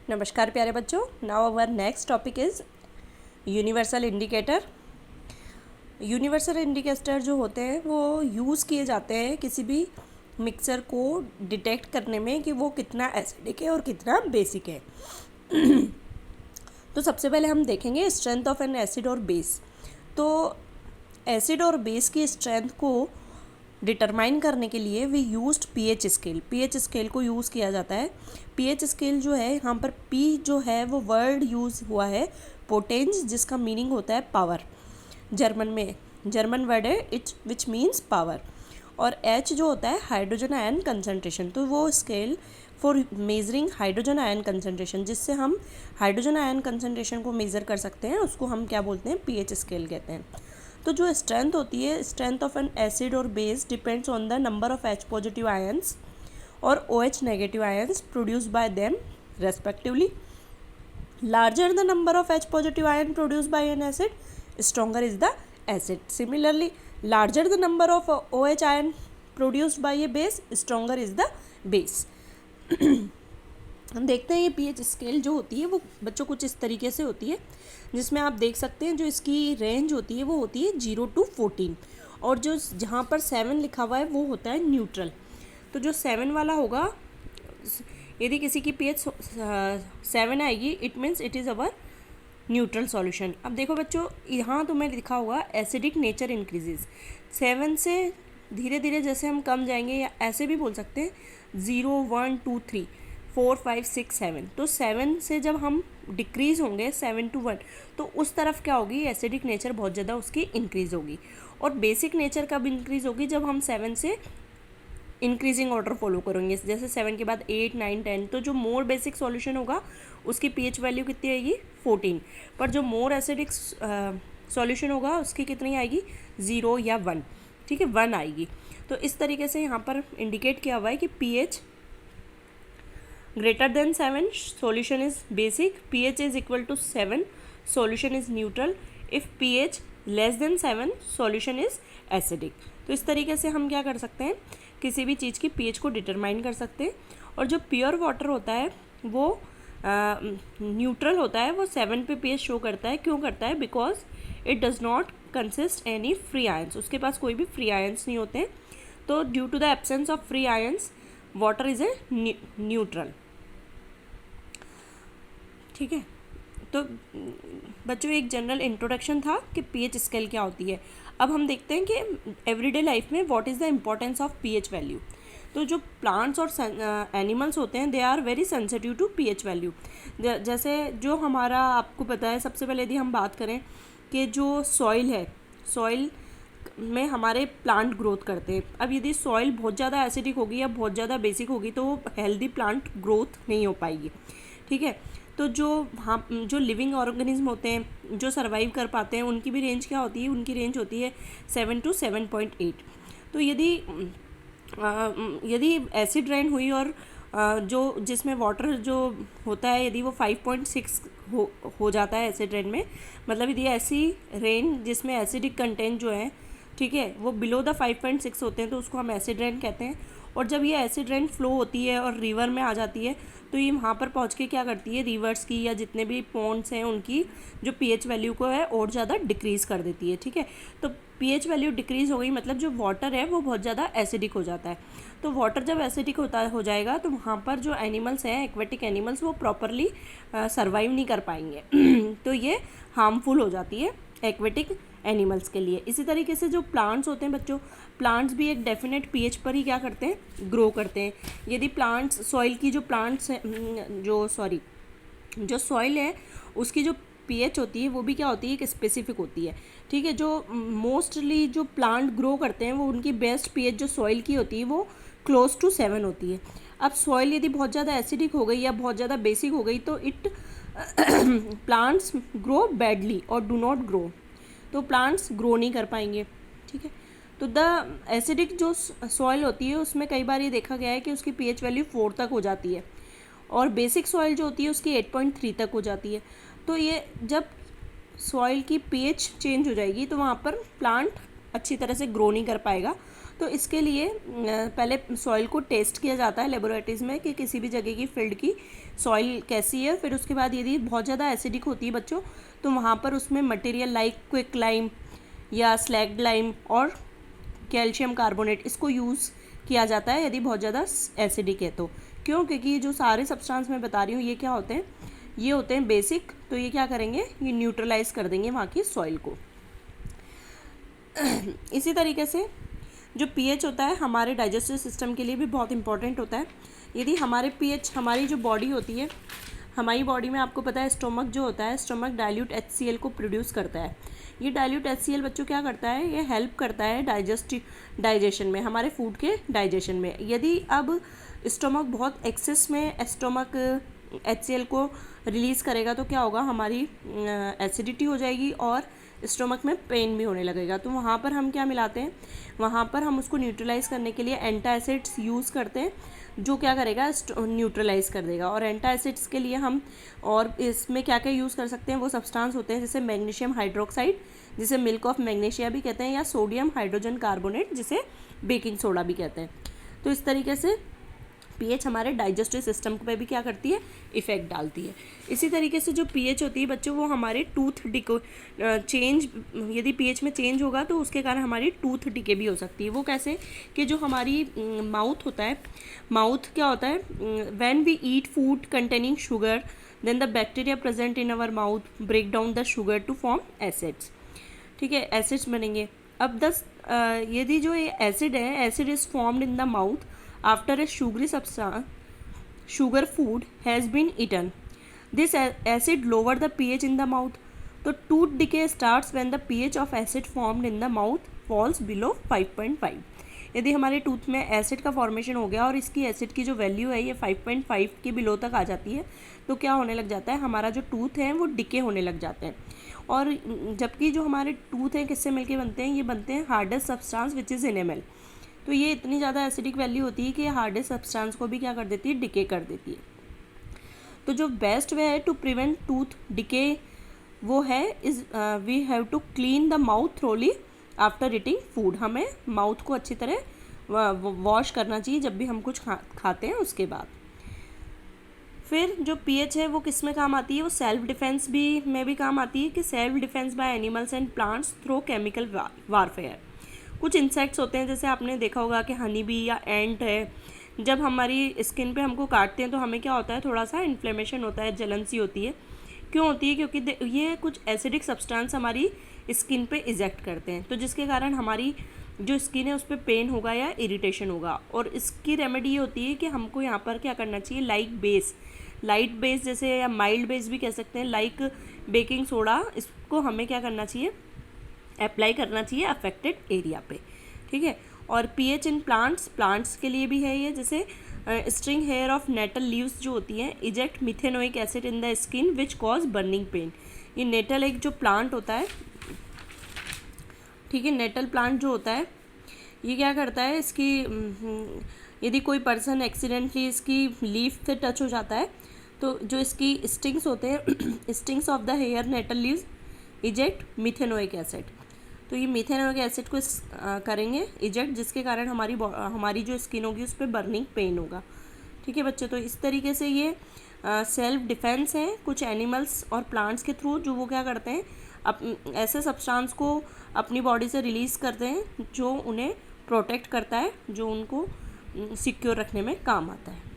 नमस्कार प्यारे बच्चों। Now our next topic is universal indicator. Universal indicator जो होते हैं वो यूज़ किए जाते हैं किसी भी मिक्सर को डिटेक्ट करने में कि वो कितना एसिडिक है और कितना बेसिक है। तो सबसे पहले हम देखेंगे स्ट्रेंथ ऑफ एन एसिड और बेस। तो एसिड और बेस की स्ट्रेंथ को डिटरमाइन करने के लिए we used pH scale. PH scale को यूज़ किया जाता है। पीएच स्केल जो है यहाँ पर पी जो है वो वर्ड यूज़ हुआ है पोटेंस, जिसका मीनिंग होता है पावर। जर्मन वर्ड है इट विच मीन्स पावर। और एच जो होता है हाइड्रोजन आयन कंसनट्रेशन। तो वो scale for measuring hydrogen ion concentration, जिससे हम हाइड्रोजन आयन कंसनट्रेशन को मेज़र कर सकते हैं, उसको हम क्या बोलते हैं, पीएच स्केल कहते हैं। तो जो स्ट्रेंथ होती है, स्ट्रेंथ ऑफ एन एसिड और base depends on the number of H positive ions और OH negative ions produced by them respectively. Larger the number of H positive ion produced by N acid, stronger is the acid. Similarly larger the number of OH ion produced by A base, stronger is the base. हम देखते हैं ये pH scale जो होती है वो बच्चों कुछ इस तरीके से होती है, जिसमें आप देख सकते हैं जो इसकी रेंज होती है वो होती है 0 to 14, और जो जहाँ पर 7 लिखा हुआ है वो होता है न्यूट्रल। तो जो 7 वाला होगा, यदि किसी की पीएच 7 आएगी, it means it is our neutral solution. अब देखो बच्चों, यहाँ तुम्हें लिखा हुआ एसिडिक नेचर इंक्रीजेज। 7 से धीरे धीरे जैसे हम कम जाएंगे, या ऐसे भी बोल सकते हैं 0 1 2 3 4 5 6 7। तो 7 से जब हम डिक्रीज़ होंगे 7 to 1, तो उस तरफ क्या होगी, एसिडिक नेचर बहुत ज़्यादा उसकी इंक्रीज़ होगी। और बेसिक नेचर कब इंक्रीज़ होगी, जब हम 7 से इंक्रीजिंग ऑर्डर फॉलो करेंगे। जैसे 7 के बाद 8 9 10, तो जो मोर बेसिक सॉल्यूशन होगा उसकी पीएच वैल्यू कितनी आएगी, 14। पर जो मोर एसिडिक सॉल्यूशन होगा उसकी कितनी आएगी, 0 या 1। ठीक है, 1 आएगी। तो इस तरीके से यहाँ पर इंडिकेट किया हुआ है कि pH greater than 7 solution is basic, pH is equal to 7 solution is neutral, if pH less than 7 solution is acidic। तो इस तरीके से हम क्या कर सकते हैं, किसी भी चीज़ की pH को डिटरमाइन कर सकते हैं। और जो प्योर वाटर होता है वो न्यूट्रल होता है, वो 7 पे pH शो करता है। क्यों करता है, because it does not consist any free ions, उसके पास कोई भी फ्री आयंस नहीं होते हैं। तो due to the absence of free ions water is a neutral. ठीक है, तो बच्चों एक जनरल इंट्रोडक्शन था कि पीएच स्केल क्या होती है। अब हम देखते हैं कि एवरीडे लाइफ में what is the importance of pH value. तो जो प्लांट्स और एनिमल्स होते हैं, they are very sensitive to pH value. जैसे जो हमारा, आपको पता है, सबसे पहले यदि हम बात करें कि जो सॉइल है, सॉइल में हमारे प्लांट ग्रोथ करते हैं। अब यदि सॉइल बहुत ज़्यादा एसिडिक होगी या बहुत ज़्यादा बेसिक होगी तो हेल्दी प्लांट ग्रोथ नहीं हो पाएगी। ठीक है, तो जो लिविंग ऑर्गेनिज्म होते हैं, जो सर्वाइव कर पाते हैं, उनकी भी रेंज क्या होती है, उनकी रेंज होती है 7 to 7.8। तो यदि एसिड रेन हुई और जो जिसमें वाटर जो होता है, यदि वो 5.6 हो जाता है एसिड रेन में, मतलब यदि ऐसी रेन जिसमें एसिडिक कंटेंट जो है, ठीक है, वो बिलो द 5.6 होते हैं, तो उसको हम एसिड रेन कहते हैं। और जब ये एसिड रेन फ्लो होती है और रिवर में आ जाती है, तो ये वहाँ पर पहुँच के क्या करती है, रिवर्स की या जितने भी पॉन्ड्स हैं उनकी जो पीएच वैल्यू को है और ज़्यादा डिक्रीज़ कर देती है। ठीक है, तो पीएच वैल्यू डिक्रीज़ हो गई, मतलब जो वाटर है वो बहुत ज़्यादा एसिडिक हो जाता है। तो वाटर जब एसिडिक हो जाएगा तो वहाँ पर जो एनिमल्स हैं, एक्वेटिक एनिमल्स, वो प्रॉपरली सर्वाइव नहीं कर पाएंगे। तो ये हार्मफुल हो जाती है एक्वेटिक एनिमल्स के लिए। इसी तरीके से जो प्लांट्स होते हैं बच्चों, प्लांट्स भी एक डेफिनेट पीएच पर ही क्या करते हैं, ग्रो करते हैं। यदि प्लांट्स, सॉइल की जो प्लांट्स हैं, जो सॉइल है उसकी जो पीएच होती है वो भी क्या होती है, एक स्पेसिफिक होती है। ठीक है, जो मोस्टली जो प्लांट ग्रो करते हैं वो उनकी बेस्ट पीएच जो सॉइल की होती है वो क्लोज टू 7 होती है। अब सॉइल यदि बहुत ज़्यादा एसिडिक हो गई या बहुत ज़्यादा बेसिक हो गई तो इट प्लांट्स ग्रो बैडली और डू नॉट ग्रो, तो प्लांट्स ग्रो नहीं कर पाएंगे। ठीक है, तो द एसिडिक जो सॉइल होती है उसमें कई बार ये देखा गया है कि उसकी पीएच वैल्यू 4 तक हो जाती है, और बेसिक सॉइल जो होती है उसकी 8.3 तक हो जाती है। तो ये जब सॉइल की पीएच चेंज हो जाएगी तो वहाँ पर प्लांट अच्छी तरह से ग्रो नहीं कर पाएगा। तो इसके लिए पहले सॉइल को टेस्ट किया जाता है लेबोरेटरीज में कि किसी भी जगह की फील्ड की सॉइल कैसी है। फिर उसके बाद यदि बहुत ज़्यादा एसिडिक होती है बच्चों, तो वहाँ पर उसमें मटेरियल लाइक क्विक लाइम या स्लैग्ड लाइम और कैल्शियम कार्बोनेट इसको यूज़ किया जाता है यदि बहुत ज़्यादा एसिडिक है तो। क्यों? क्योंकि जो सारे सब्सटेंस मैं बता रही हूँ ये क्या होते हैं, ये होते हैं बेसिक। तो ये क्या करेंगे, ये न्यूट्रलाइज कर देंगे वहाँ की सॉइल को। इसी तरीके से जो पीएच होता है हमारे डाइजेस्टिव सिस्टम के लिए भी बहुत इंपॉर्टेंट होता है। यदि हमारे पीएच, हमारी जो बॉडी होती है, हमारी बॉडी में आपको पता है स्टोमक जो होता है, स्टोमक डाइल्यूट HCl को प्रोड्यूस करता है। ये डाइल्यूट HCl बच्चों क्या करता है, ये हेल्प करता है डाइजेशन में, हमारे फूड के डाइजेशन में। यदि अब स्टोमक बहुत एक्सेस में स्टोमक HCl को रिलीज़ करेगा तो क्या होगा, हमारी एसिडिटी हो जाएगी और स्टोमक में पेन भी होने लगेगा। तो वहाँ पर हम क्या मिलाते हैं, वहाँ पर हम उसको न्यूट्रलाइज करने के लिए एंटासिड्स यूज़ करते हैं, जो क्या करेगा, न्यूट्रलाइज कर देगा। और एंटासिड्स के लिए हम और इसमें क्या क्या यूज़ कर सकते हैं, वो सब्सटेंस होते हैं जैसे मैग्नीशियम हाइड्रोक्साइड, जिसे मिल्क ऑफ मैग्नीशिया भी कहते हैं, या सोडियम हाइड्रोजन कार्बोनेट, जिसे बेकिंग सोडा भी कहते हैं। तो इस तरीके से पीएच हमारे डाइजेस्टिव सिस्टम पे भी क्या करती है, इफ़ेक्ट डालती है। इसी तरीके से जो पीएच होती है बच्चों, वो हमारे टूथ चेंज, यदि पीएच में चेंज होगा तो उसके कारण हमारी टूथ डिके भी हो सकती है। वो कैसे कि जो हमारी माउथ होता है, माउथ क्या होता है, when we eat food containing sugar then the bacteria present in our mouth break down the sugar to form acids. ठीक है, एसिड्स बनेंगे। अब यदि जो ये एसिड है, acid is formed in the mouth after a sugary substance sugar food has been eaten. This acid lower the pH in the mouth. तो tooth decay starts when the pH of acid formed in the mouth falls below 5.5. यदि हमारे tooth में acid का formation हो गया और इसकी acid की जो वैल्यू है ये 5.5 के बिलो तक आ जाती है, तो क्या होने लग जाता है, हमारा जो टूथ है वो डिके होने लग जाते हैं। और जबकि जो हमारे टूथ हैं किससे मिलके बनते हैं, ये बनते हैं hardest substance which is enamel. तो ये इतनी ज़्यादा एसिडिक वैल्यू होती है कि हार्डेस्ट सब्सटेंस को भी क्या कर देती है, डिके कर देती है। तो जो बेस्ट वे है टू प्रिवेंट टूथ डिके वो है is we have to clean the mouth thoroughly after eating food. हमें माउथ को अच्छी तरह वॉश करना चाहिए जब भी हम कुछ खाते हैं उसके बाद। फिर जो पीएच है वो किस में काम आती है, वो सेल्फ डिफेंस में भी काम आती है, कि self defence by animals and plants through chemical warfare. कुछ इंसेक्ट्स होते हैं, जैसे आपने देखा होगा कि हनी बी या एंट है, जब हमारी स्किन पे हमको काटते हैं तो हमें क्या होता है, थोड़ा सा इन्फ्लेमेशन होता है, जलन सी होती है। क्यों होती है, क्योंकि ये कुछ एसिडिक सब्सटेंस हमारी स्किन पे इजेक्ट करते हैं, तो जिसके कारण हमारी जो स्किन है उस पर पेन होगा या इरिटेशन होगा। और इसकी रेमेडी ये होती है कि हमको यहाँ पर क्या करना चाहिए, लाइट बेस जैसे, या माइल्ड बेस भी कह सकते हैं, लाइक बेकिंग सोडा, इसको हमें क्या करना चाहिए, अप्लाई करना चाहिए अफेक्टेड एरिया पे। ठीक है। और पीएच इन प्लांट्स के लिए भी है ये, जैसे string hair of nettle leaves जो होती हैं eject methanoic acid in the skin which cause burning pain. ये नेटल एक जो प्लांट होता है, ठीक है, नेटल प्लांट जो होता है ये क्या करता है, इसकी यदि कोई पर्सन एक्सीडेंटली इसकी लीफ से टच हो जाता है तो जो इसकी स्टिंग्स होते हैं, stings of the hair nettle leaves eject methanoic acid. तो ये मिथेनोइक एसिड को करेंगे इजेक्ट, जिसके कारण हमारी जो स्किन होगी उस पर बर्निंग पेन होगा। ठीक है बच्चे, तो इस तरीके से ये सेल्फ डिफेंस है कुछ एनिमल्स और प्लांट्स के थ्रू, जो वो क्या करते हैं, ऐसे सब्सटेंस को अपनी बॉडी से रिलीज़ करते हैं जो उन्हें प्रोटेक्ट करता है, जो उनको सिक्योर रखने में काम आता है।